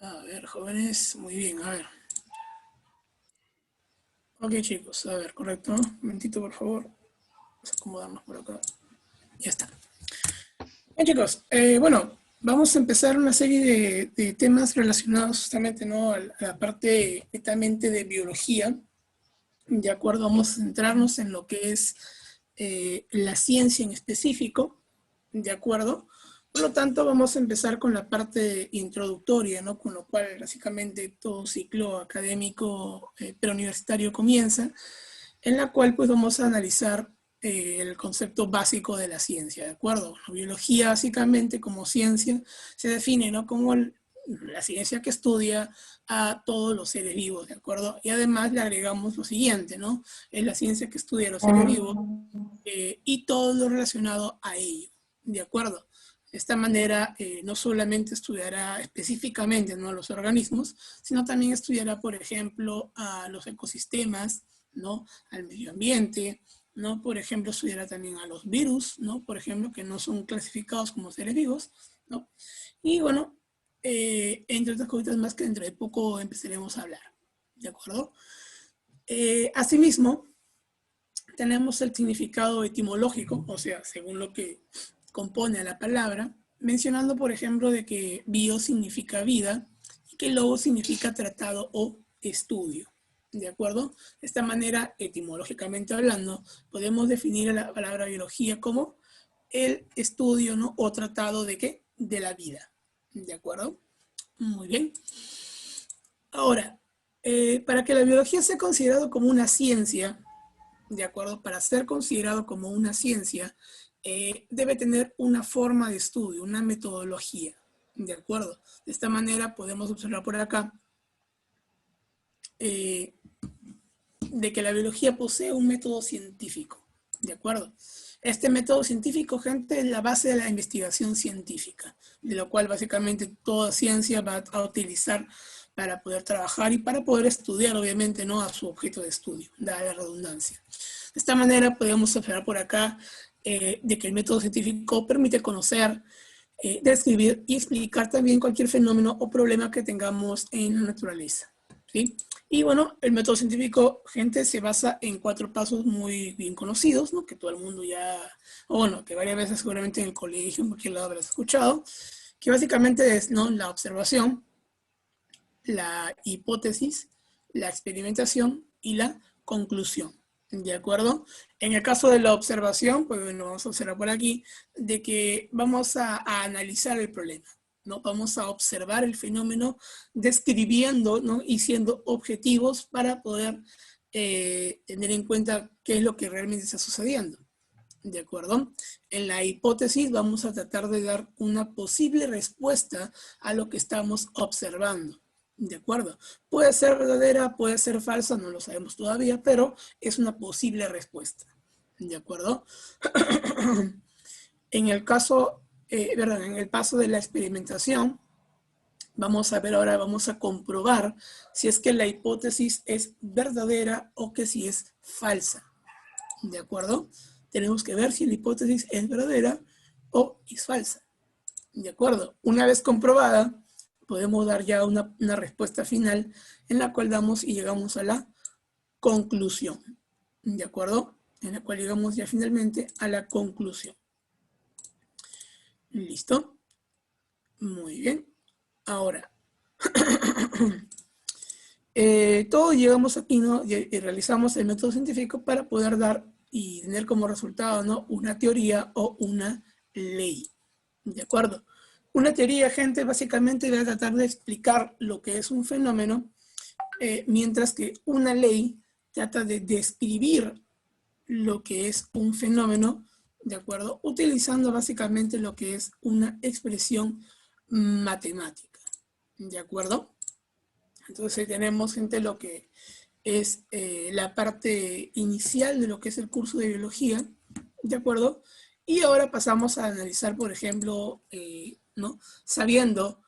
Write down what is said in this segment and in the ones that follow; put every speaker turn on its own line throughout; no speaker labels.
A ver, jóvenes, muy bien, a ver. Ok, chicos, a ver, correcto. Un momentito, por favor. Vamos a acomodarnos por acá. Ya está. Bien, chicos, bueno, vamos a empezar una serie de temas relacionados justamente, ¿no? A la parte netamente de biología. De acuerdo, vamos a centrarnos en lo que es la ciencia en específico, ¿de acuerdo? Por lo tanto, vamos a empezar con la parte introductoria, ¿no? Con lo cual, básicamente, todo ciclo académico preuniversitario comienza, en la cual, pues, vamos a analizar el concepto básico de la ciencia, ¿de acuerdo? La biología, básicamente, como ciencia, se define, ¿no? Como la ciencia que estudia a todos los seres vivos, ¿de acuerdo? Y además le agregamos lo siguiente, ¿no? Es la ciencia que estudia a los seres vivos y todo lo relacionado a ello, ¿de acuerdo? De esta manera, no solamente estudiará específicamente, ¿no?, a los organismos, sino también estudiará, por ejemplo, a los ecosistemas, ¿no?, al medio ambiente, ¿no? Por ejemplo, estudiará también a los virus, ¿no? Por ejemplo, que no son clasificados como seres vivos, ¿no? Y bueno, entre otras cositas más que dentro de poco empezaremos a hablar, ¿de acuerdo? Asimismo, tenemos el significado etimológico, o sea, según lo que compone a la palabra, mencionando, por ejemplo, de que bio significa vida y que logo significa tratado o estudio. ¿De acuerdo? De esta manera, etimológicamente hablando, podemos definir a la palabra biología como el estudio, ¿no?, o tratado de qué? De la vida. ¿De acuerdo? Muy bien. Ahora, para que la biología sea considerado como una ciencia, ¿de acuerdo? Para ser considerado como una ciencia, debe tener una forma de estudio, una metodología, ¿de acuerdo? De esta manera podemos observar por acá eh, de que la biología posee un método científico, ¿de acuerdo? Este método científico, gente, es la base de la investigación científica, de lo cual básicamente toda ciencia va a utilizar para poder trabajar y para poder estudiar, obviamente, ¿no?, a su objeto de estudio, dada la redundancia. De esta manera podemos observar por acá de que el método científico permite conocer, describir y explicar también cualquier fenómeno o problema que tengamos en la naturaleza, ¿sí? Y bueno, el método científico, gente, se basa en 4 pasos muy bien conocidos, ¿no?, que todo el mundo ya, o bueno, que varias veces seguramente en el colegio, en cualquier lado habrás escuchado, que básicamente es, ¿no?, la observación, la hipótesis, la experimentación y la conclusión. ¿De acuerdo? En el caso de la observación, pues bueno, vamos a observar por aquí, de que vamos a analizar el problema, ¿no? Vamos a observar el fenómeno describiendo, ¿no?, y siendo objetivos para poder tener en cuenta qué es lo que realmente está sucediendo. ¿De acuerdo? En la hipótesis vamos a tratar de dar una posible respuesta a lo que estamos observando. ¿De acuerdo? Puede ser verdadera, puede ser falsa, no lo sabemos todavía, pero es una posible respuesta. ¿De acuerdo? En el caso, en el paso de la experimentación, vamos a ver ahora, vamos a comprobar si es que la hipótesis es verdadera o que si es falsa. ¿De acuerdo? Tenemos que ver si la hipótesis es verdadera o es falsa. ¿De acuerdo? Una vez comprobada, podemos dar ya una respuesta final en la cual damos y llegamos a la conclusión. ¿De acuerdo? En la cual llegamos ya finalmente a la conclusión. ¿Listo? Muy bien. Ahora, todos llegamos aquí, ¿no?, y realizamos el método científico para poder dar y tener como resultado, ¿no?, una teoría o una ley. ¿De acuerdo? Una teoría, gente, básicamente va a tratar de explicar lo que es un fenómeno, mientras que una ley trata de describir lo que es un fenómeno, ¿de acuerdo? Utilizando básicamente lo que es una expresión matemática, ¿de acuerdo? Entonces tenemos, gente, lo que es la parte inicial de lo que es el curso de biología, ¿de acuerdo? Y ahora pasamos a analizar, por ejemplo, ¿no?, sabiendo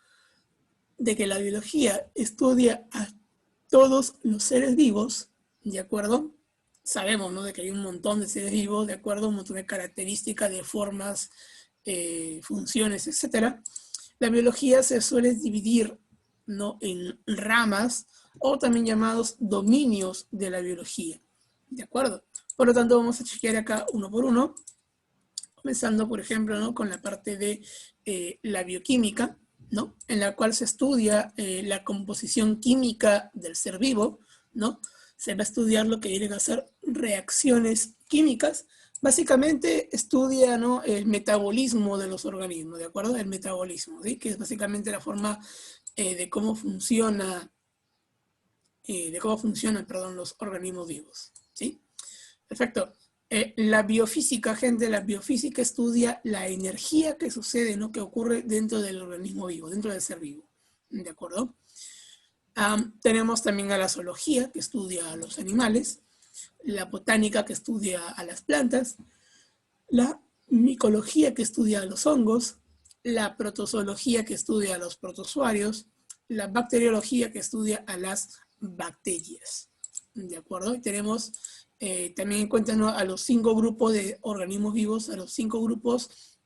de que la biología estudia a todos los seres vivos, ¿de acuerdo? Sabemos, ¿no?, de que hay un montón de seres vivos, ¿de acuerdo? Un montón de características, de formas, funciones, etcétera. La biología se suele dividir ¿no? En ramas o también llamados dominios de la biología. ¿De acuerdo? Por lo tanto, vamos a chequear acá uno por uno, comenzando, por ejemplo, ¿no? Con la parte de la bioquímica, ¿no? En la cual se estudia la composición química del ser vivo, ¿no? Se va a estudiar lo que vienen a ser reacciones químicas. Básicamente estudia, ¿no? El metabolismo de los organismos, ¿de acuerdo? El metabolismo, ¿sí? Que es básicamente la forma de cómo funcionan, perdón, los organismos vivos, ¿sí? Perfecto. La biofísica, gente, la biofísica estudia la energía que sucede, ¿no? Que ocurre dentro del organismo vivo, dentro del ser vivo, ¿de acuerdo? Tenemos también a la zoología, que estudia a los animales, la botánica, que estudia a las plantas, la micología, que estudia a los hongos, la protozoología, que estudia a los protozoarios, la bacteriología, que estudia a las bacterias, ¿de acuerdo? Y tenemos también en cuenta, ¿no? A los 5 grupos de organismos vivos, a los 5 grupos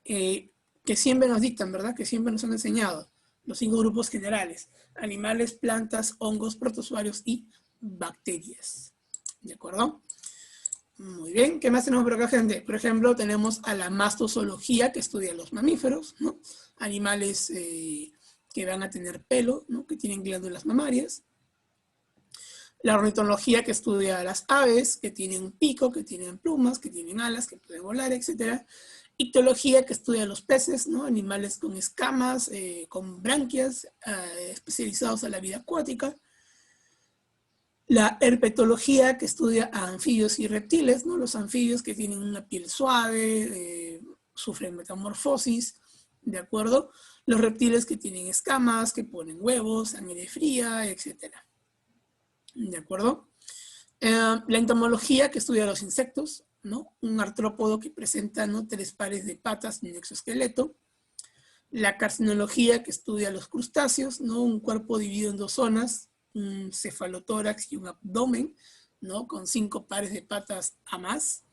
que siempre nos dictan, ¿verdad? Que siempre nos han enseñado, los 5 grupos generales: animales, plantas, hongos, protozoarios y bacterias, ¿de acuerdo? Muy bien, ¿qué más tenemos por acá, gente? Por ejemplo, tenemos a la mastozoología, que estudia los mamíferos, ¿no? Animales que van a tener pelo, ¿no? Que tienen glándulas mamarias. La ornitología, que estudia a las aves, que tienen un pico, que tienen plumas, que tienen alas, que pueden volar, etc. Ictiología, que estudia a los peces, ¿no? Animales con escamas, con branquias, especializados a la vida acuática. La herpetología, que estudia a anfibios y reptiles, ¿no? Los anfibios que tienen una piel suave, sufren metamorfosis, ¿de acuerdo? Los reptiles que tienen escamas, que ponen huevos, sangre fría, etc. ¿De acuerdo? La entomología, que estudia los insectos, ¿no? Un artrópodo que presenta, ¿no? 3 pares de patas y un exoesqueleto. La carcinología, que estudia los crustáceos, ¿no? Un cuerpo dividido en 2 zonas, un cefalotórax y un abdomen, ¿no? Con 5 pares de patas a más,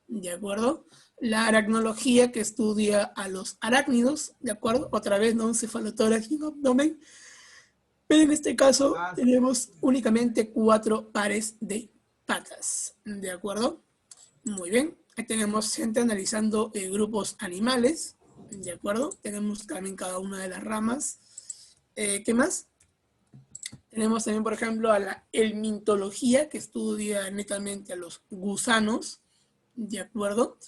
¿de acuerdo? La aracnología, que estudia a los arácnidos, ¿de acuerdo? Otra vez, ¿no? Un cefalotórax y un abdomen. Pero en este caso tenemos únicamente 4 pares de patas, ¿de acuerdo? Muy bien, ahí tenemos gente analizando grupos animales, ¿de acuerdo? Tenemos también cada una de las ramas. ¿Qué más? Tenemos también, por ejemplo, a la helmintología, que estudia netamente a los gusanos, ¿de acuerdo?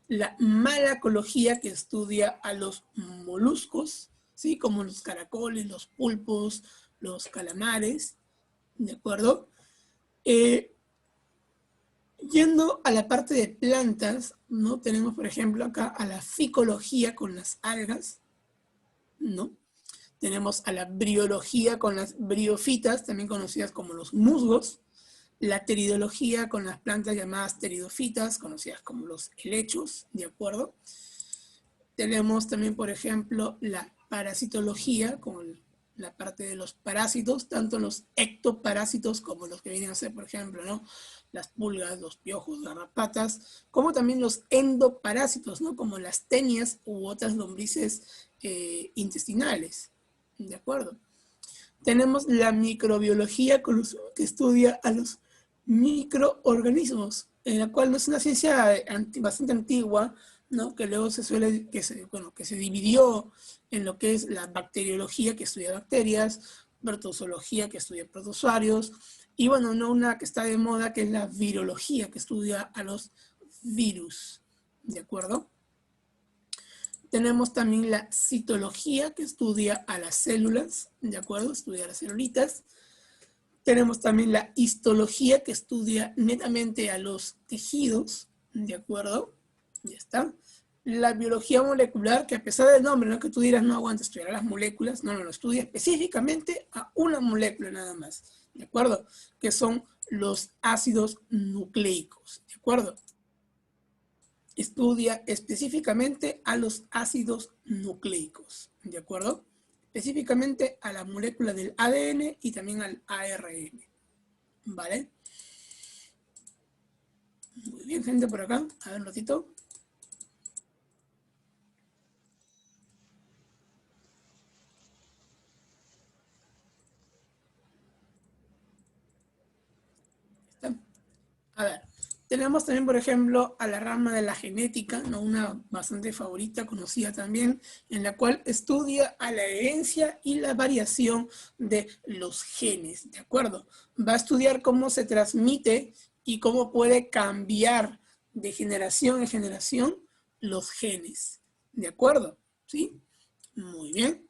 La malacología, que estudia a los moluscos, ¿sí? Como los caracoles, los pulpos, los calamares, ¿de acuerdo? Yendo a la parte de plantas, ¿no? Tenemos, por ejemplo, acá a la ficología con las algas, ¿no? Tenemos a la briología con las briofitas, también conocidas como los musgos. La pteridología con las plantas llamadas pteridofitas, conocidas como los helechos, ¿de acuerdo? Tenemos también, por ejemplo, la parasitología con la parte de los parásitos, tanto los ectoparásitos como los que vienen a ser, por ejemplo, ¿no? Las pulgas, los piojos, garrapatas, como también los endoparásitos, ¿no? Como las tenias u otras lombrices intestinales, ¿de acuerdo? Tenemos la microbiología que estudia a los microorganismos, en la cual no es una ciencia bastante antigua, ¿no? Que luego que se dividió en lo que es la bacteriología, que estudia bacterias, protozoología, que estudia protozoarios, y bueno, no una que está de moda, que es la virología, que estudia a los virus, ¿de acuerdo? Tenemos también la citología, que estudia a las células, ¿de acuerdo? Estudia las celulitas. Tenemos también la histología, que estudia netamente a los tejidos, ¿de acuerdo? Ya está. La biología molecular, que a pesar del nombre, ¿no? Que tú dirás, no aguanta estudiar las moléculas, no, lo estudia específicamente a una molécula nada más, ¿de acuerdo? Que son los ácidos nucleicos, ¿de acuerdo? Estudia específicamente a los ácidos nucleicos, ¿de acuerdo? Específicamente a la molécula del ADN y también al ARN, ¿vale? Muy bien, gente, por acá. A ver un ratito. A ver, tenemos también, por ejemplo, a la rama de la genética, ¿no? Una bastante favorita, conocida también, en la cual estudia a la herencia y la variación de los genes, ¿de acuerdo? Va a estudiar cómo se transmite y cómo puede cambiar de generación en generación los genes, ¿de acuerdo? ¿Sí? Muy bien.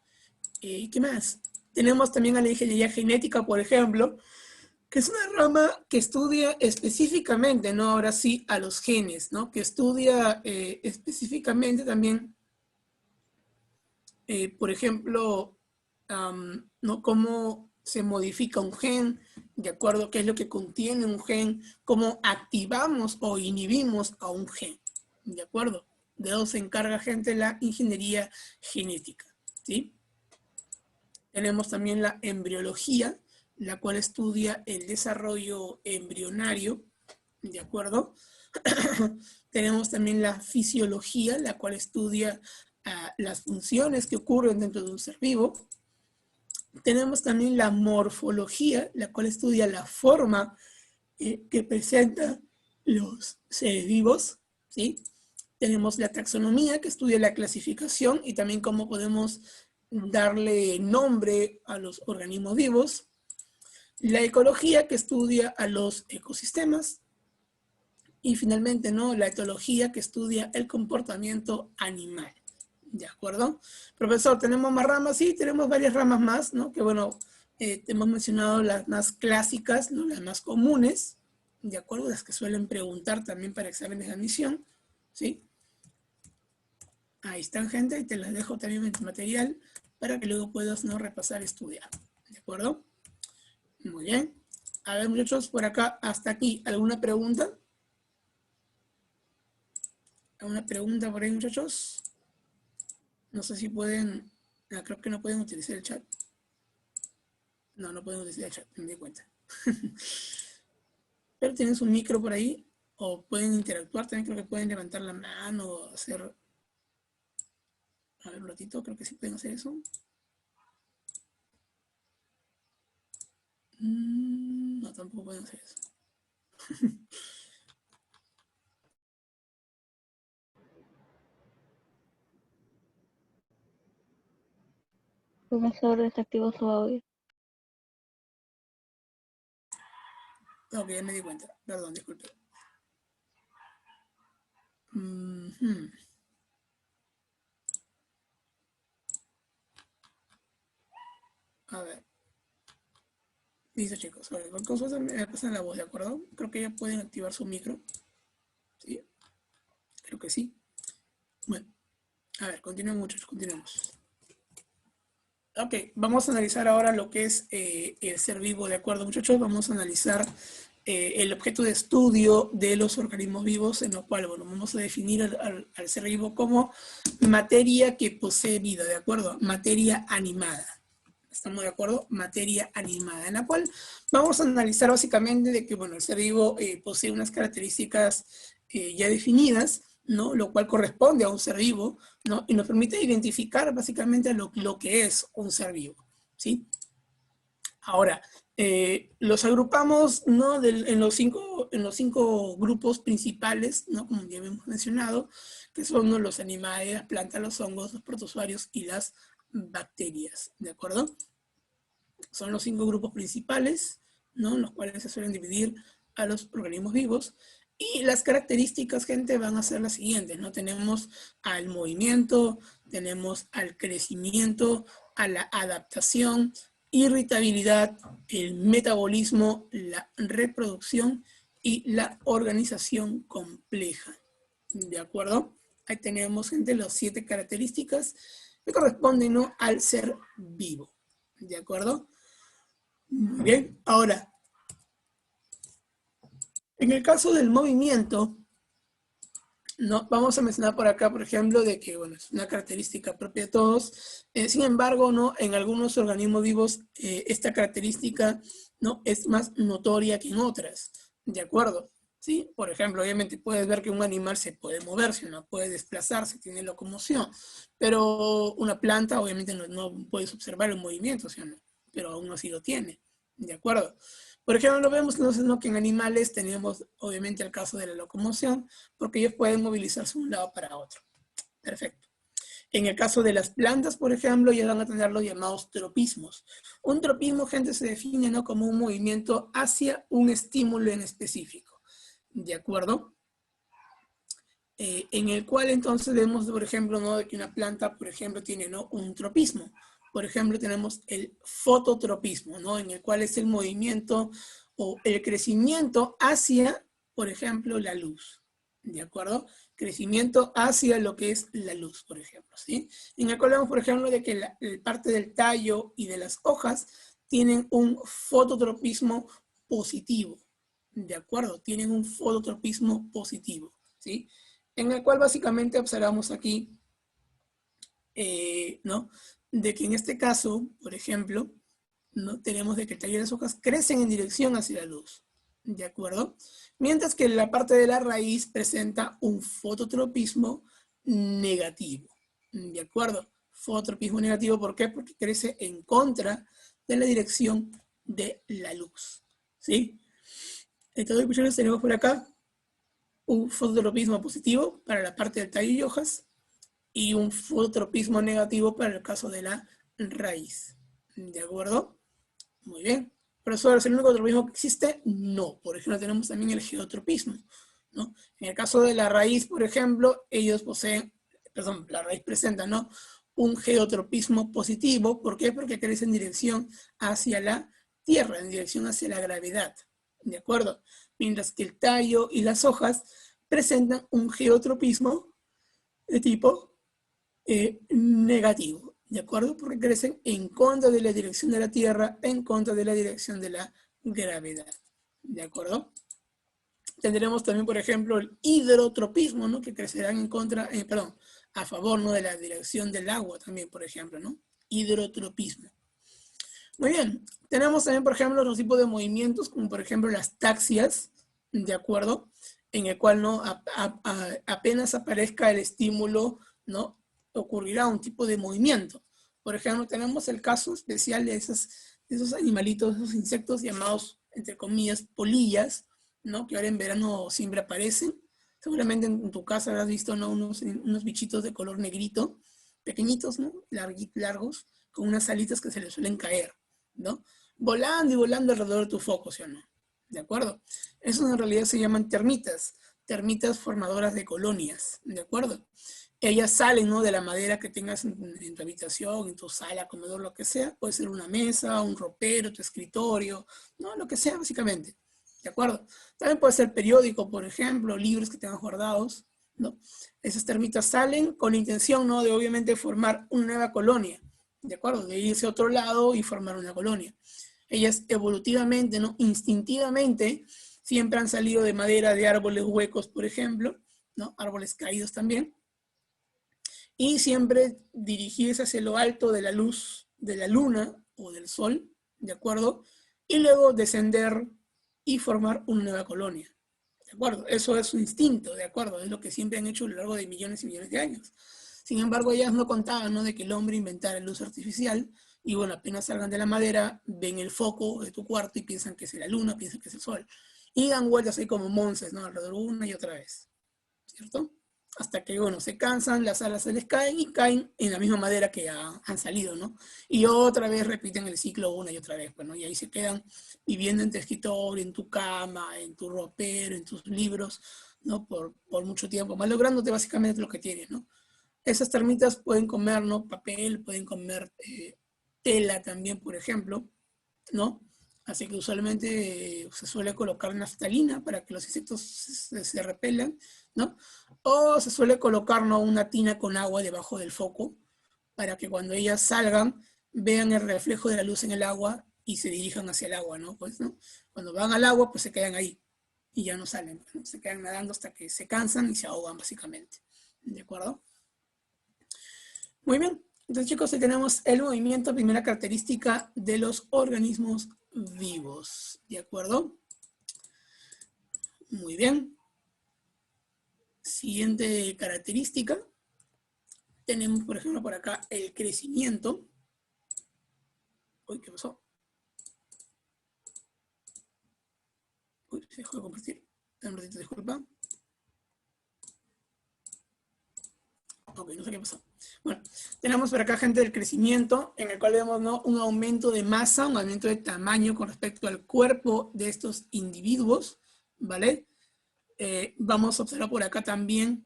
¿Qué más? Tenemos también a la ingeniería genética, por ejemplo, que es una rama que estudia específicamente, ¿no? Ahora sí, a los genes, ¿no? Que estudia específicamente también, por ejemplo, ¿no? Cómo se modifica un gen, de acuerdo a qué es lo que contiene un gen, cómo activamos o inhibimos a un gen, ¿de acuerdo? De eso se encarga, gente, la ingeniería genética, ¿sí? Tenemos también la embriología, la cual estudia el desarrollo embrionario, ¿de acuerdo? Tenemos también la fisiología, la cual estudia las funciones que ocurren dentro de un ser vivo. Tenemos también la morfología, la cual estudia la forma que presentan los seres vivos, ¿sí? Tenemos la taxonomía, que estudia la clasificación y también cómo podemos darle nombre a los organismos vivos. La ecología, que estudia a los ecosistemas. Y finalmente, ¿no? La etología, que estudia el comportamiento animal. ¿De acuerdo? Profesor, ¿tenemos más ramas? Sí, tenemos varias ramas más, ¿no? Que bueno, hemos mencionado las más clásicas, ¿no? Las más comunes, ¿de acuerdo? Las que suelen preguntar también para exámenes de admisión, ¿sí? Ahí están, gente, y te las dejo también en tu material para que luego puedas, ¿no? Repasar y estudiar, ¿de acuerdo? Muy bien. A ver, muchachos, por acá, hasta aquí, ¿alguna pregunta? ¿Alguna pregunta por ahí, muchachos? No sé si pueden, creo que no pueden utilizar el chat. No, no pueden utilizar el chat, me di cuenta. Pero tienen su micro por ahí, o pueden interactuar, también creo que pueden levantar la mano o hacer... A ver, un ratito, creo que sí pueden hacer eso. No, tampoco pueden hacer eso.
Profesor desactivó su audio.
Ok, ya me di cuenta. Perdón, disculpe. A ver. Listo, chicos. A ver, cualquier cosa me pasan la voz, ¿de acuerdo? Creo que ya pueden activar su micro. ¿Sí? Creo que sí. Bueno. A ver, continuemos, muchachos, continuemos. Ok, vamos a analizar ahora lo que es el ser vivo, ¿de acuerdo, muchachos? Vamos a analizar el objeto de estudio de los organismos vivos, en lo cual, bueno, vamos a definir al ser vivo como materia que posee vida, ¿de acuerdo? Materia animada. ¿Estamos de acuerdo? Materia animada, en la cual vamos a analizar básicamente de que, bueno, el ser vivo posee unas características ya definidas, ¿no? Lo cual corresponde a un ser vivo, ¿no? Y nos permite identificar básicamente lo que es un ser vivo, ¿sí? Ahora, los agrupamos, ¿no? En los cinco grupos principales, ¿no? Como ya hemos mencionado, que son, ¿no? Los animales, las plantas, los hongos, los protozoarios y las bacterias, ¿de acuerdo? Son los 5 grupos principales, ¿no? En los cuales se suelen dividir a los organismos vivos. Y las características, gente, van a ser las siguientes, ¿no? Tenemos al movimiento, tenemos al crecimiento, a la adaptación, irritabilidad, el metabolismo, la reproducción y la organización compleja. ¿De acuerdo? Ahí tenemos, gente, las 7 características que corresponden, ¿no? Al ser vivo. ¿De acuerdo? Muy bien. Ahora, en el caso del movimiento, no, vamos a mencionar por acá, por ejemplo, de que, bueno, es una característica propia de todos. Sin embargo, ¿no? En algunos organismos vivos, esta característica, ¿no? Es más notoria que en otras. ¿De acuerdo? ¿Sí? Por ejemplo, obviamente puedes ver que un animal se puede moverse, no puede desplazarse, tiene locomoción. Pero una planta, obviamente, no puedes observar el movimiento, ¿sí o no? Pero aún así lo tiene. ¿De acuerdo? Por ejemplo, lo vemos entonces, ¿no?, que en animales tenemos obviamente el caso de la locomoción, porque ellos pueden movilizarse de un lado para otro. Perfecto. En el caso de las plantas, por ejemplo, ya van a tener los llamados tropismos. Un tropismo, gente, se define, ¿no?, como un movimiento hacia un estímulo en específico. ¿De acuerdo? En el cual entonces vemos, por ejemplo, ¿no?, de que una planta, por ejemplo, tiene, ¿no?, un tropismo. Por ejemplo, tenemos el fototropismo, ¿no?, en el cual es el movimiento o el crecimiento hacia, por ejemplo, la luz. ¿De acuerdo? Crecimiento hacia lo que es la luz, por ejemplo, ¿sí? En el cual vemos, por ejemplo, de que la parte del tallo y de las hojas tienen un fototropismo positivo. ¿De acuerdo? Tienen un fototropismo positivo, ¿sí? En el cual básicamente observamos aquí, ¿no?, de que en este caso, por ejemplo, ¿no?, tenemos de que el tallo y las hojas crecen en dirección hacia la luz, ¿de acuerdo? Mientras que la parte de la raíz presenta un fototropismo negativo, ¿de acuerdo? Fototropismo negativo, ¿por qué? Porque crece en contra de la dirección de la luz, ¿sí? Entonces, tenemos por acá un fototropismo positivo para la parte del tallo y hojas y un fototropismo negativo para el caso de la raíz. ¿De acuerdo? Muy bien. ¿Profesor, es el único tropismo que existe? No. Por ejemplo, tenemos también el geotropismo, ¿no? En el caso de la raíz, por ejemplo, ellos poseen, perdón, la raíz presenta, ¿no?, un geotropismo positivo. ¿Por qué? Porque crece en dirección hacia la tierra, en dirección hacia la gravedad. ¿De acuerdo? Mientras que el tallo y las hojas presentan un geotropismo de tipo negativo, ¿de acuerdo? Porque crecen en contra de la dirección de la Tierra, en contra de la dirección de la gravedad, ¿de acuerdo? Tendremos también, por ejemplo, el hidrotropismo, ¿no?, que crecerán en contra, perdón, a favor, ¿no?, de la dirección del agua también, por ejemplo, ¿no? Hidrotropismo. Muy bien. Tenemos también, por ejemplo, otros tipos de movimientos, como por ejemplo las taxias, ¿de acuerdo? En el cual, ¿no?, apenas aparezca el estímulo, ¿no?, ocurrirá un tipo de movimiento. Por ejemplo, tenemos el caso especial de esos animalitos, esos insectos llamados, entre comillas, polillas, ¿no?, que ahora en verano siempre aparecen. Seguramente en tu casa habrás visto, ¿no?, unos bichitos de color negrito, pequeñitos, ¿no?, largos, con unas alitas que se les suelen caer, ¿no?, volando y volando alrededor de tu foco, ¿sí o no? ¿De acuerdo? Esos en realidad se llaman termitas formadoras de colonias, ¿de acuerdo? Ellas salen, ¿no?, de la madera que tengas en tu habitación, en tu sala, comedor, lo que sea. Puede ser una mesa, un ropero, tu escritorio, ¿no?, lo que sea, básicamente. ¿De acuerdo? También puede ser periódico, por ejemplo, libros que tengas guardados, ¿no? Esas termitas salen con la intención, ¿no?, de obviamente formar una nueva colonia, ¿de acuerdo? De irse a otro lado y formar una colonia. Ellas evolutivamente, ¿no?, instintivamente, siempre han salido de madera de árboles huecos, por ejemplo, ¿no?, árboles caídos también, y siempre dirigirse hacia lo alto de la luz de la luna o del sol, ¿de acuerdo? Y luego descender y formar una nueva colonia, ¿de acuerdo? Eso es su instinto, ¿de acuerdo? Es lo que siempre han hecho a lo largo de millones y millones de años. Sin embargo, ellas no contaban, ¿no?, de que el hombre inventara luz artificial y, bueno, apenas salgan de la madera, ven el foco de tu cuarto y piensan que es la luna, piensan que es el sol. Y dan vueltas ahí como monces, ¿no?, alrededor una y otra vez, ¿cierto? Hasta que, bueno, se cansan, las alas se les caen y caen en la misma madera que han salido, ¿no? Y otra vez repiten el ciclo una y otra vez, pues, ¿no? Y ahí se quedan viviendo en tu escritorio, en tu cama, en tu ropero, en tus libros, ¿no? Por mucho tiempo, malográndote básicamente lo que tienes, ¿no? Esas termitas pueden comer, ¿no?, papel, pueden comer tela también, por ejemplo, ¿no? Así que usualmente se suele colocar naftalina para que los insectos se repelan, ¿no? O se suele colocar, ¿no?, una tina con agua debajo del foco para que cuando ellas salgan vean el reflejo de la luz en el agua y se dirijan hacia el agua, ¿no? Pues, ¿no? Cuando van al agua, pues se quedan ahí y ya no salen, ¿no? Se quedan nadando hasta que se cansan y se ahogan básicamente, ¿de acuerdo? Muy bien. Entonces, chicos, ahí tenemos el movimiento, primera característica de los organismos vivos. ¿De acuerdo? Muy bien. Siguiente característica. Tenemos, por ejemplo, por acá el crecimiento. Uy, ¿qué pasó? Uy, se dejó de compartir. Un ratito, disculpa. Ok, no sé qué pasó. Bueno, tenemos por acá, gente, del crecimiento, en el cual vemos, ¿no?, un aumento de masa, un aumento de tamaño con respecto al cuerpo de estos individuos, ¿vale? Vamos a observar por acá también,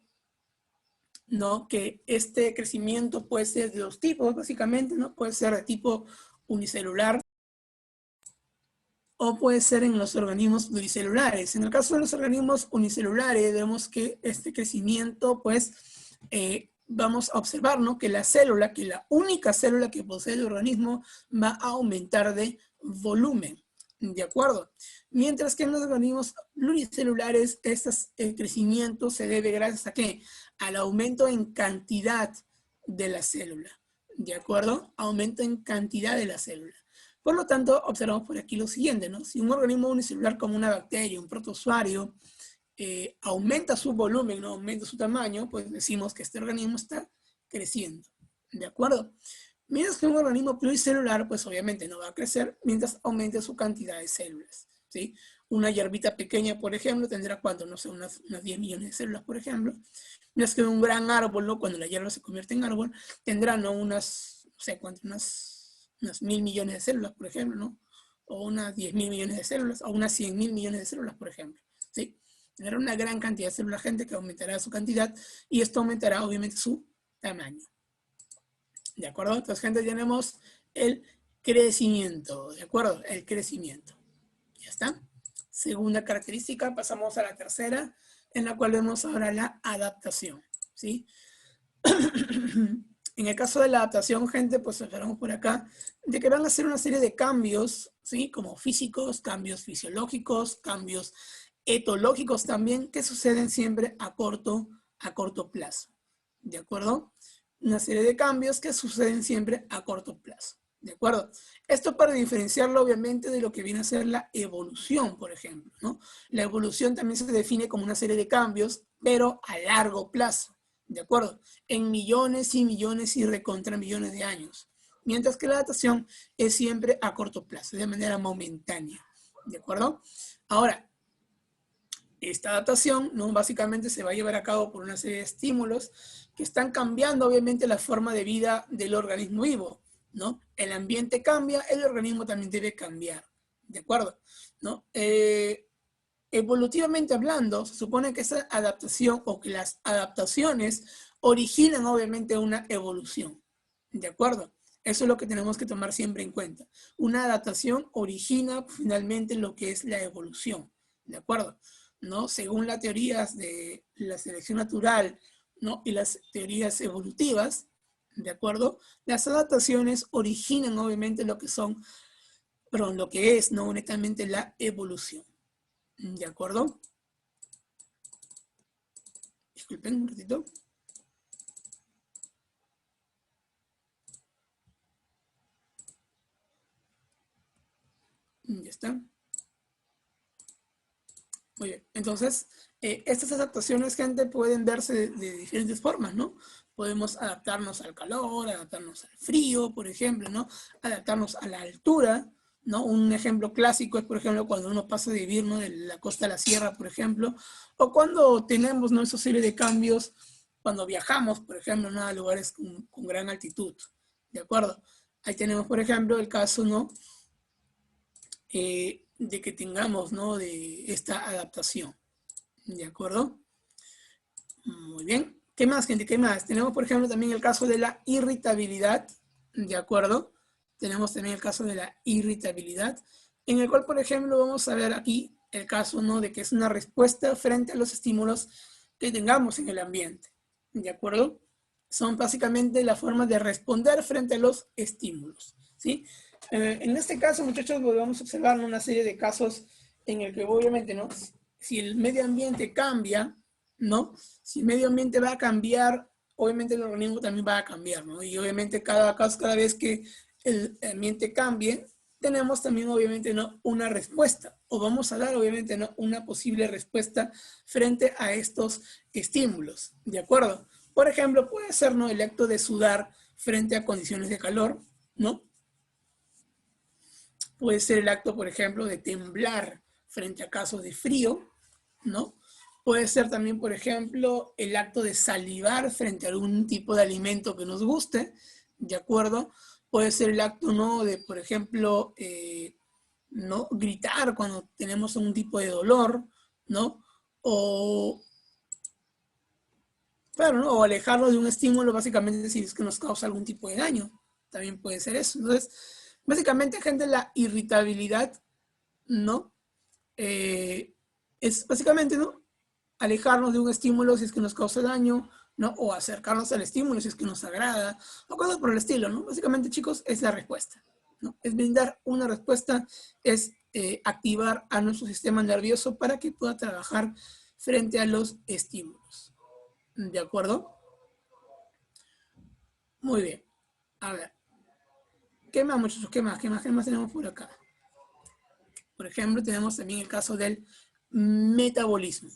¿no?, que este crecimiento puede ser de dos tipos, básicamente, ¿no? Puede ser de tipo unicelular o puede ser en los organismos pluricelulares. En el caso de los organismos unicelulares, vemos que este crecimiento, pues, vamos a observar, ¿no?, que la célula, que la única célula que posee el organismo va a aumentar de volumen, ¿de acuerdo? Mientras que en los organismos pluricelulares, el crecimiento se debe gracias a ¿qué? Al aumento en cantidad de la célula, ¿de acuerdo? Aumento en cantidad de la célula. Por lo tanto, observamos por aquí lo siguiente, ¿no? Si un organismo unicelular como una bacteria, un protozoario, aumenta su volumen, no aumenta su tamaño, pues decimos que este organismo está creciendo, ¿de acuerdo? Mientras que un organismo pluricelular, pues obviamente no va a crecer mientras aumente su cantidad de células, ¿sí? Una hierbita pequeña, por ejemplo, tendrá, ¿cuánto? No sé, unas 10 millones de células, por ejemplo. Mientras que un gran árbol, ¿no?, cuando la hierba se convierte en árbol, tendrá, ¿no?, unas, no sé cuánto, unas 1000 millones de células, por ejemplo, ¿no? O unas 10.000 millones de células, o unas 100.000 millones de células, por ejemplo, ¿sí? Tendrá una gran cantidad de células, gente, que aumentará su cantidad y esto aumentará, obviamente, su tamaño. ¿De acuerdo? Entonces, gente, tenemos el crecimiento, ¿de acuerdo? El crecimiento. ¿Ya está? Segunda característica, pasamos a la tercera, en la cual vemos ahora la adaptación, ¿sí? En el caso de la adaptación, gente, pues esperamos por acá, de que van a hacer una serie de cambios, ¿sí? Como físicos, cambios fisiológicos, cambios etológicos también, que suceden siempre a corto plazo, ¿de acuerdo? Una serie de cambios que suceden siempre a corto plazo, ¿de acuerdo? Esto para diferenciarlo, obviamente, de lo que viene a ser la evolución, por ejemplo, ¿no? La evolución también se define como una serie de cambios, pero a largo plazo, ¿de acuerdo? En millones y millones y recontra millones de años. Mientras que la adaptación es siempre a corto plazo, de manera momentánea, ¿de acuerdo? Ahora, esta adaptación, ¿no?, básicamente se va a llevar a cabo por una serie de estímulos que están cambiando, obviamente, la forma de vida del organismo vivo, ¿no? El ambiente cambia, el organismo también debe cambiar, ¿de acuerdo? ¿No? Evolutivamente hablando, se supone que esa adaptación o que las adaptaciones originan, obviamente, una evolución, ¿de acuerdo? Eso es lo que tenemos que tomar siempre en cuenta. Una adaptación origina finalmente lo que es la evolución, ¿de acuerdo? ¿No? Según las teorías de la selección natural, ¿no?, y las teorías evolutivas, ¿de acuerdo? Las adaptaciones originan, obviamente, lo que son, perdón, lo que es, ¿no?, netamente la evolución, ¿de acuerdo? Disculpen un ratito. Ya está. Muy bien. Entonces, estas adaptaciones, gente, pueden verse de diferentes formas, ¿no? Podemos adaptarnos al calor, adaptarnos al frío, por ejemplo, ¿no? Adaptarnos a la altura, ¿no? Un ejemplo clásico es, por ejemplo, cuando uno pasa de vivir, ¿no?, de la costa a la sierra, por ejemplo, o cuando tenemos, ¿no?, esa serie de cambios, cuando viajamos, por ejemplo, ¿no?, a lugares con gran altitud, ¿de acuerdo? Ahí tenemos, por ejemplo, el caso, ¿no?, de que tengamos, ¿no?, de esta adaptación, ¿de acuerdo? Muy bien. ¿Qué más, gente? ¿Qué más? Tenemos, por ejemplo, también el caso de la irritabilidad, ¿de acuerdo? Tenemos también el caso de la irritabilidad, en el cual, por ejemplo, vamos a ver aquí el caso, ¿no?, de que es una respuesta frente a los estímulos que tengamos en el ambiente, ¿de acuerdo? Son básicamente la forma de responder frente a los estímulos, ¿sí? En este caso, muchachos, vamos a observar una serie de casos en el que obviamente, ¿no?, si el medio ambiente cambia, ¿no? Si el medio ambiente va a cambiar, obviamente el organismo también va a cambiar, ¿no? Y obviamente cada vez que el ambiente cambie, tenemos también obviamente, ¿no?, una respuesta, o vamos a dar obviamente, ¿no?, una posible respuesta frente a estos estímulos, ¿de acuerdo? Por ejemplo, puede ser, ¿no?, el acto de sudar frente a condiciones de calor, ¿no? Puede ser el acto, por ejemplo, de temblar frente a casos de frío, ¿no? Puede ser también, por ejemplo, el acto de salivar frente a algún tipo de alimento que nos guste, ¿de acuerdo? Puede ser el acto, ¿no? De, por ejemplo, ¿no? Gritar cuando tenemos un tipo de dolor, ¿no? O, claro, ¿no? O alejarnos de un estímulo, básicamente, si es que nos causa algún tipo de daño. También puede ser eso. Entonces, básicamente, gente, la irritabilidad, ¿no? Es básicamente, ¿no? Alejarnos de un estímulo si es que nos causa daño, ¿no? O acercarnos al estímulo si es que nos agrada, o cosas por el estilo, ¿no? Básicamente, chicos, es la respuesta, ¿no? Es brindar una respuesta, es activar a nuestro sistema nervioso para que pueda trabajar frente a los estímulos. ¿De acuerdo? Muy bien. A ver. ¿Qué más, muchachos? ¿Qué más? ¿Qué más tenemos por acá? Por ejemplo, tenemos también el caso del metabolismo.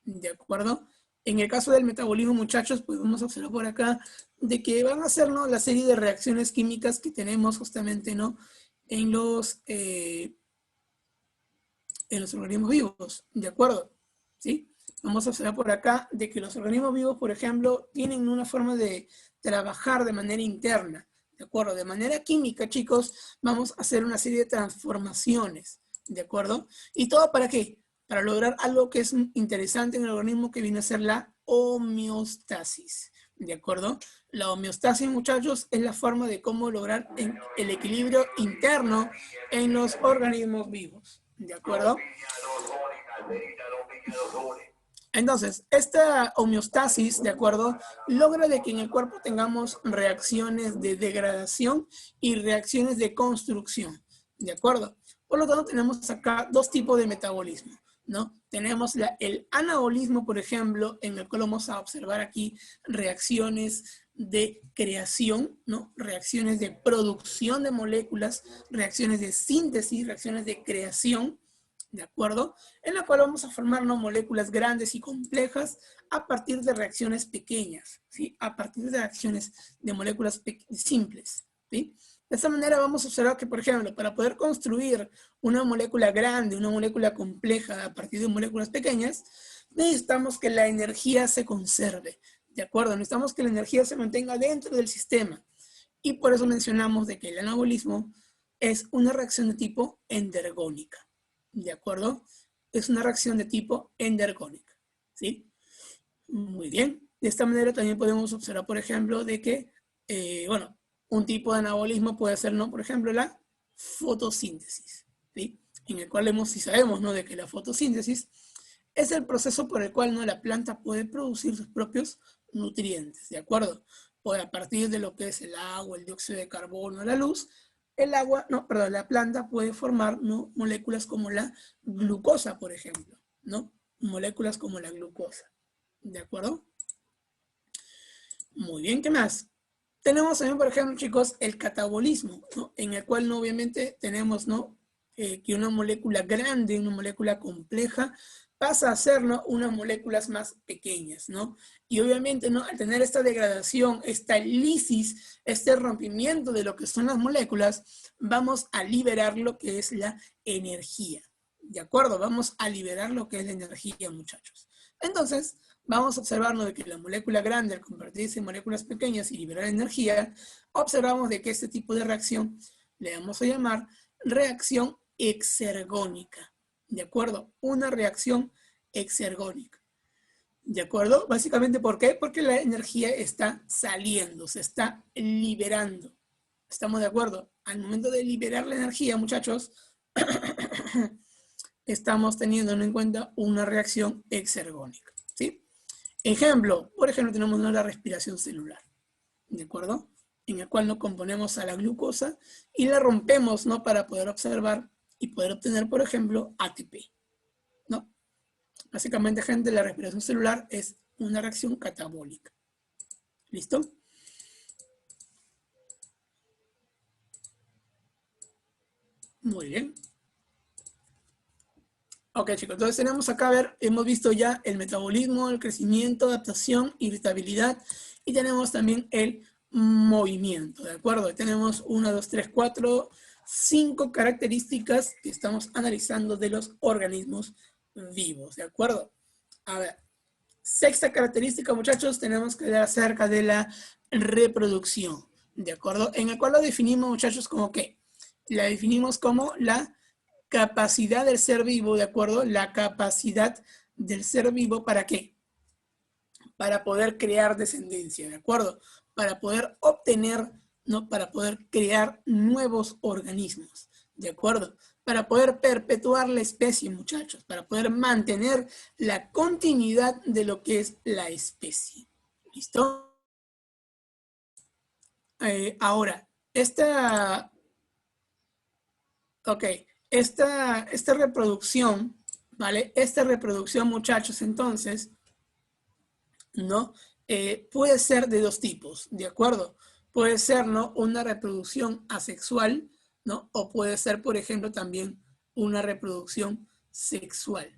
¿De acuerdo? En el caso del metabolismo, muchachos, pues vamos a observar por acá de que van a ser, ¿no? La serie de reacciones químicas que tenemos justamente, ¿no? En los organismos vivos. ¿De acuerdo? ¿Sí? Vamos a observar por acá de que los organismos vivos, por ejemplo, tienen una forma de trabajar de manera interna. ¿De acuerdo? De manera química, chicos, vamos a hacer una serie de transformaciones. ¿De acuerdo? ¿Y todo para qué? Para lograr algo que es interesante en el organismo, que viene a ser la homeostasis. ¿De acuerdo? La homeostasis, muchachos, es la forma de cómo lograr el equilibrio interno en los organismos vivos. ¿De acuerdo? Entonces, esta homeostasis, ¿de acuerdo?, logra de que en el cuerpo tengamos reacciones de degradación y reacciones de construcción, ¿de acuerdo? Por lo tanto, tenemos acá dos tipos de metabolismo, ¿no? Tenemos el anabolismo, por ejemplo, en el cual vamos a observar aquí reacciones de creación, ¿no? Reacciones de producción de moléculas, reacciones de síntesis, reacciones de creación, ¿de acuerdo? En la cual vamos a formar, ¿no?, moléculas grandes y complejas a partir de reacciones pequeñas, ¿sí? A partir de reacciones de moléculas simples, ¿sí? De esta manera vamos a observar que, por ejemplo, para poder construir una molécula grande, una molécula compleja a partir de moléculas pequeñas, necesitamos que la energía se conserve, ¿de acuerdo? Necesitamos que la energía se mantenga dentro del sistema. Y por eso mencionamos de que el anabolismo es una reacción de tipo endergónica. ¿De acuerdo? Es una reacción de tipo endergónica, ¿sí? Muy bien. De esta manera también podemos observar, por ejemplo, de que, bueno, un tipo de anabolismo puede ser, ¿no?, por ejemplo, la fotosíntesis, ¿sí? En el cual si sabemos, ¿no?, de que la fotosíntesis es el proceso por el cual, ¿no?, la planta puede producir sus propios nutrientes, ¿de acuerdo? Pues a partir de lo que es el agua, el dióxido de carbono, la luz, la planta puede formar, ¿no?, moléculas como la glucosa, por ejemplo, ¿no? Moléculas como la glucosa, ¿de acuerdo? Muy bien, ¿qué más? Tenemos también, por ejemplo, chicos, el catabolismo, ¿no?, en el cual, ¿no?, obviamente tenemos, ¿no?, que una molécula grande, una molécula compleja, pasa a ser, ¿no?, unas moléculas más pequeñas, ¿no? Y obviamente, ¿no?, al tener esta degradación, esta lisis, este rompimiento de lo que son las moléculas, vamos a liberar lo que es la energía, ¿de acuerdo? Vamos a liberar lo que es la energía, muchachos. Entonces, vamos a observarnos de que la molécula grande, al convertirse en moléculas pequeñas y liberar energía, observamos de que este tipo de reacción le vamos a llamar reacción exergónica. ¿De acuerdo? Una reacción exergónica. ¿De acuerdo? Básicamente, ¿por qué? Porque la energía está saliendo, se está liberando. ¿Estamos de acuerdo? Al momento de liberar la energía, muchachos, estamos teniendo en cuenta una reacción exergónica, ¿sí? Ejemplo, por ejemplo, tenemos la respiración celular, ¿de acuerdo? En el cual nos componemos a la glucosa y la rompemos, ¿no?, para poder observar y poder obtener, por ejemplo, ATP, ¿no? Básicamente, gente, la respiración celular es una reacción catabólica. ¿Listo? Muy bien. Ok, chicos, entonces tenemos acá, a ver, hemos visto ya el metabolismo, el crecimiento, adaptación, irritabilidad, y tenemos también el movimiento, ¿de acuerdo? Tenemos 1, 2, 3, 4, 5 características que estamos analizando de los organismos vivos, ¿de acuerdo? A ver, sexta característica, muchachos, tenemos que hablar acerca de la reproducción, ¿de acuerdo? En el cual lo definimos, muchachos, como ¿qué? La definimos como la capacidad del ser vivo, ¿de acuerdo? La capacidad del ser vivo, ¿para qué? Para poder crear descendencia, ¿de acuerdo? Para poder obtener, ¿no? Para poder crear nuevos organismos, ¿de acuerdo? Para poder perpetuar la especie, muchachos, para poder mantener la continuidad de lo que es la especie. ¿Listo? Ahora, esta reproducción, ¿vale? Esta reproducción, muchachos, entonces, ¿no? Puede ser de dos tipos, ¿de acuerdo? Puede ser, ¿no? Una reproducción asexual, ¿no? O puede ser, por ejemplo, también una reproducción sexual,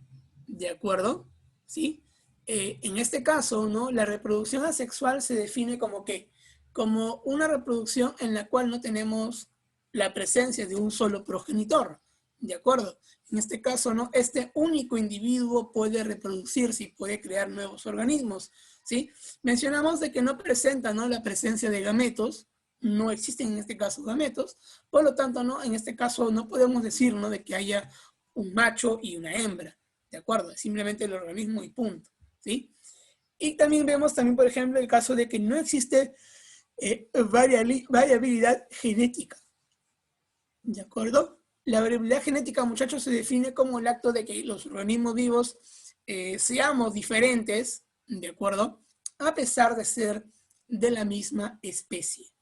¿de acuerdo? ¿Sí? En este caso, ¿no? La reproducción asexual se define como ¿qué? Como una reproducción en la cual no tenemos la presencia de un solo progenitor, ¿de acuerdo? En este caso, ¿no? Este único individuo puede reproducirse y puede crear nuevos organismos, ¿sí? Mencionamos de que no presenta, ¿no? La presencia de gametos, no existen en este caso gametos, por lo tanto, ¿no? En este caso no podemos decir, ¿no? De que haya un macho y una hembra, ¿de acuerdo? Es simplemente el organismo y punto, ¿sí? Y también vemos también, por ejemplo, el caso de que no existe variabilidad genética, ¿de acuerdo? La variabilidad genética, muchachos, se define como el acto de que los organismos vivos seamos diferentes, ¿de acuerdo? A pesar de ser de la misma especie.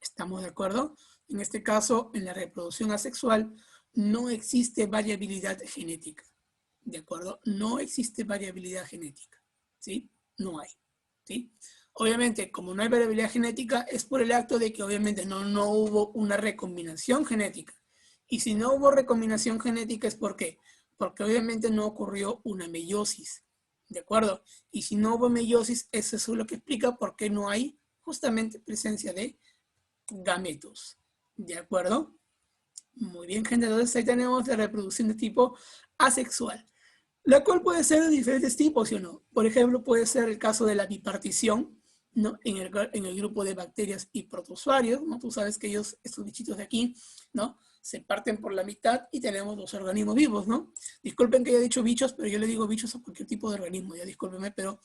¿Estamos de acuerdo? En este caso, en la reproducción asexual, no existe variabilidad genética, ¿de acuerdo? No existe variabilidad genética, ¿sí? No hay, ¿sí? Obviamente, como no hay variabilidad genética, es por el acto de que obviamente no hubo una recombinación genética. Y si no hubo recombinación genética, ¿es por qué? Porque obviamente no ocurrió una meiosis, ¿de acuerdo? Y si no hubo meiosis, eso es lo que explica por qué no hay justamente presencia de gametos, ¿de acuerdo? Muy bien, gente, entonces ahí tenemos la reproducción de tipo asexual, la cual puede ser de diferentes tipos, ¿sí o no? Por ejemplo, puede ser el caso de la bipartición, ¿no? En el grupo de bacterias y protozoarios, ¿no? Tú sabes que ellos, estos bichitos de aquí, ¿no? Se parten por la mitad y tenemos los organismos vivos, ¿no? Disculpen que haya dicho bichos, pero yo le digo bichos a cualquier tipo de organismo, ya discúlpenme, pero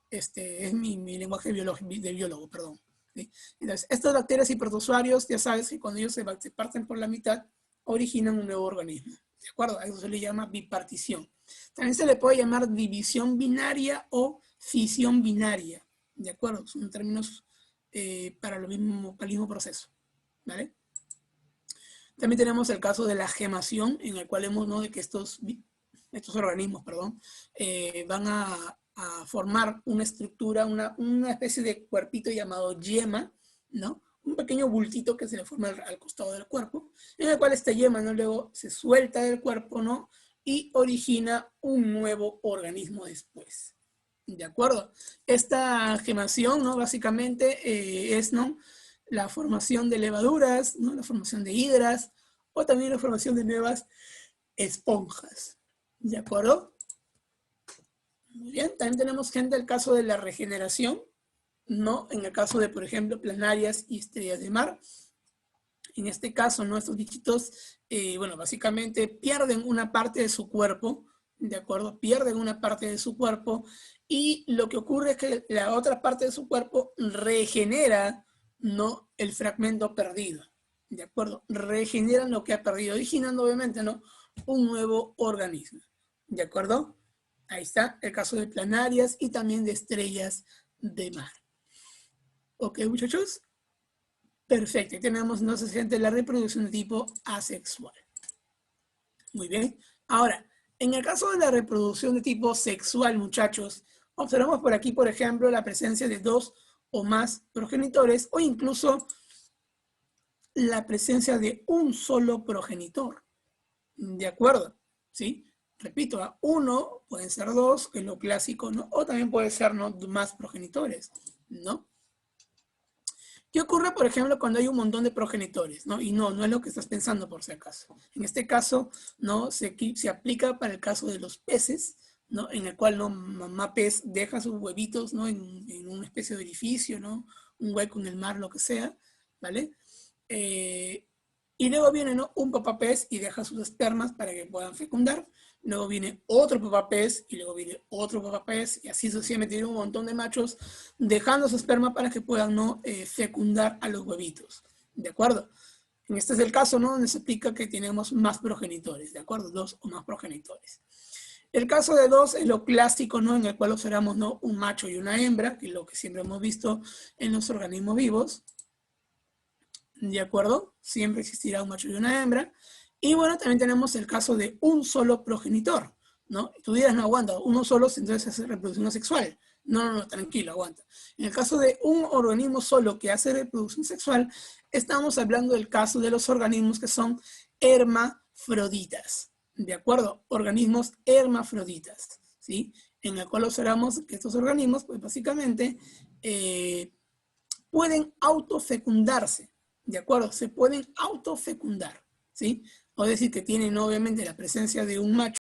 es mi lenguaje de biólogo, perdón. ¿Sí? Entonces, estas bacterias y protozoarios, ya sabes que cuando ellos se parten por la mitad, originan un nuevo organismo. ¿De acuerdo? A eso se le llama bipartición. También se le puede llamar división binaria o fisión binaria. ¿De acuerdo? Son términos para el mismo proceso. ¿Vale? También tenemos el caso de la gemación, en el cual vemos, ¿no? De que estos organismos, perdón, van a formar una estructura, una especie de cuerpito llamado yema, ¿no? Un pequeño bultito que se le forma al costado del cuerpo, en el cual esta yema, ¿no? Luego se suelta del cuerpo, ¿no? Y origina un nuevo organismo después. ¿De acuerdo? Esta gemación, ¿no? Básicamente es, ¿no? La formación de levaduras, ¿no? La formación de hidras, o también la formación de nuevas esponjas. ¿De acuerdo? Muy bien, también tenemos, gente, el caso de la regeneración, ¿no? En el caso de, por ejemplo, planarias y estrellas de mar. En este caso, nuestros bichitos, bueno, básicamente pierden una parte de su cuerpo, ¿de acuerdo? Pierden una parte de su cuerpo y lo que ocurre es que la otra parte de su cuerpo regenera, ¿no? El fragmento perdido, ¿de acuerdo? Regeneran lo que ha perdido, originando, obviamente, ¿no? Un nuevo organismo, ¿de acuerdo? Ahí está el caso de planarias y también de estrellas de mar. ¿Ok, muchachos? Perfecto, y tenemos entonces, gente, la reproducción de tipo asexual. Muy bien. Ahora, en el caso de la reproducción de tipo sexual, muchachos, observamos por aquí, por ejemplo, la presencia de 2 o más progenitores o incluso la presencia de un solo progenitor. ¿De acuerdo? ¿Sí? Repito, uno, pueden ser 2, que es lo clásico, ¿no? O también puede ser, ¿no? Más progenitores, ¿no? ¿Qué ocurre, por ejemplo, cuando hay un montón de progenitores, ¿no? Y no es lo que estás pensando por si acaso. En este caso, ¿no? Se aplica para el caso de los peces, ¿no? En el cual, ¿no? Mamá pez deja sus huevitos, ¿no? En una especie de orificio, ¿no? Un hueco en el mar, lo que sea, ¿vale? Eh, y luego viene, ¿no? Un papá pez y deja sus espermas para que puedan fecundar. Luego viene otro papá pez y luego viene otro papá pez y así sucesivamente tiene un montón de machos dejando su esperma para que puedan no fecundar a los huevitos. ¿De acuerdo? En este es el caso, ¿no? Donde se explica que tenemos más progenitores, ¿de acuerdo? Dos o más progenitores. El caso de dos es lo clásico, ¿no? En el cual observamos, ¿no? Un macho y una hembra, que es lo que siempre hemos visto en los organismos vivos. ¿De acuerdo? Siempre existirá un macho y una hembra. Y bueno, también tenemos el caso de un solo progenitor, ¿no? Tú dirás, no aguanta, uno solo, entonces hace reproducción sexual. No, tranquilo, aguanta. En el caso de un organismo solo que hace reproducción sexual, estamos hablando del caso de los organismos que son hermafroditas, ¿de acuerdo? Organismos hermafroditas, ¿sí? En el cual observamos que estos organismos, pues básicamente, pueden autofecundarse, ¿de acuerdo? Se pueden autofecundar, ¿sí? O decir que tienen obviamente la presencia de un macho